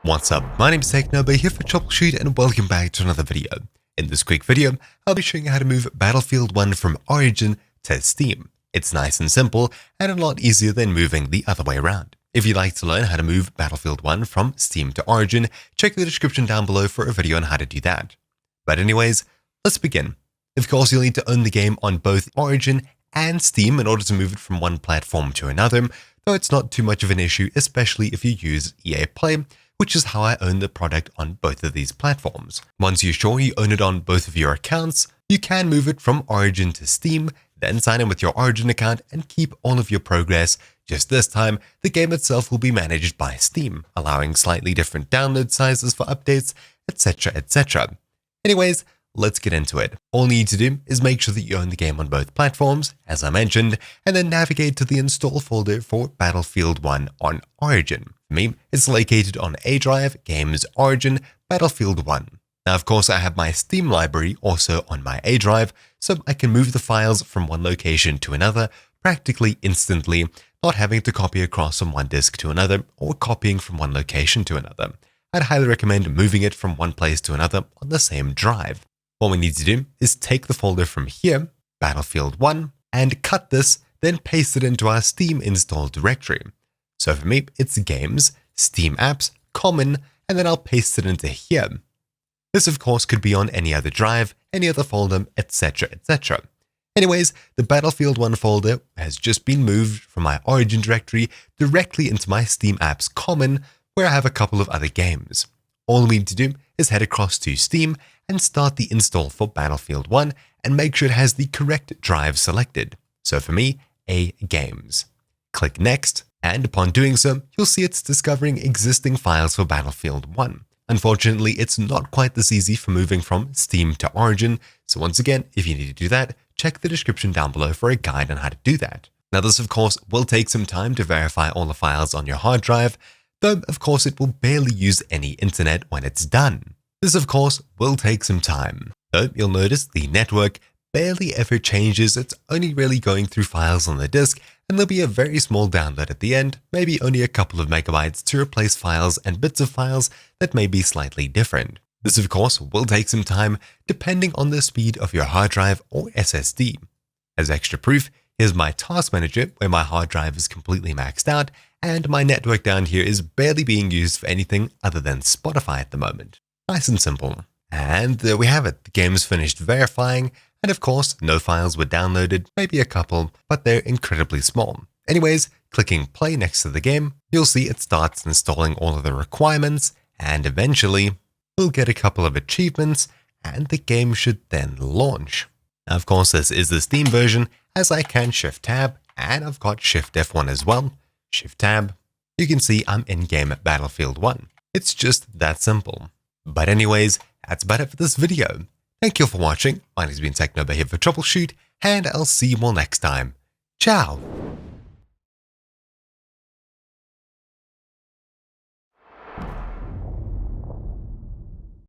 What's up? My name is Technobo here for Troubleshoot and welcome back to another video. In this quick video, I'll be showing you how to move Battlefield 1 from Origin to Steam. It's nice and simple and a lot easier than moving the other way around. If you'd like to learn how to move Battlefield 1 from Steam to Origin, check the description down below for a video on how to do that. But anyways, let's begin. Of course, you'll need to own the game on both Origin and Steam in order to move it from one platform to another, though it's not too much of an issue, especially if you use EA Play, which is how I own the product on both of these platforms. Once you're sure you own it on both of your accounts, you can move it from Origin to Steam, then sign in with your Origin account and keep all of your progress. Just this time, the game itself will be managed by Steam, allowing slightly different download sizes for updates, etc, etc. Anyways, let's get into it. All you need to do is make sure that you own the game on both platforms, as I mentioned, and then navigate to the install folder for Battlefield 1 on Origin. For me, it's located on A drive, Games, Origin, Battlefield 1. Now, of course, I have my Steam library also on my A drive, so I can move the files from one location to another practically instantly, not having to copy across from one disk to another or copying from one location to another. I'd highly recommend moving it from one place to another on the same drive. What we need to do is take the folder from here, Battlefield 1, and cut this, then paste it into our Steam install directory. So for me, it's Games, Steam Apps, Common, and then I'll paste it into here. This of course could be on any other drive, any other folder, etc, etc. Anyways, the Battlefield 1 folder has just been moved from my Origin directory directly into my Steam Apps Common, where I have a couple of other games. All we need to do is head across to Steam and start the install for Battlefield 1 and make sure it has the correct drive selected. So for me, A Games. Click Next, and upon doing so, you'll see it's discovering existing files for Battlefield 1. Unfortunately, it's not quite this easy for moving from Steam to Origin, so once again, if you need to do that, check the description down below for a guide on how to do that. Now this of course will take some time to verify all the files on your hard drive, though of course it will barely use any internet when it's done. This of course will take some time, though you'll notice the network barely ever changes. It's only really going through files on the disk, and there'll be a very small download at the end, maybe only a couple of megabytes to replace files and bits of files that may be slightly different. This of course will take some time depending on the speed of your hard drive or SSD. As extra proof, here's my task manager where my hard drive is completely maxed out and my network down here is barely being used for anything other than Spotify at the moment. Nice and simple. And there we have it, the game's finished verifying, and of course, no files were downloaded, maybe a couple, but they're incredibly small. Anyways, clicking play next to the game, you'll see it starts installing all of the requirements, and eventually, we'll get a couple of achievements, and the game should then launch. Now, of course, this is the Steam version, as I can Shift Tab, and I've got Shift F1 as well. Shift Tab. You can see I'm in game at Battlefield 1. It's just that simple. But anyways, that's about it for this video. Thank you all for watching. My name has been Technobo here for Troubleshoot, and I'll see you all next time. Ciao!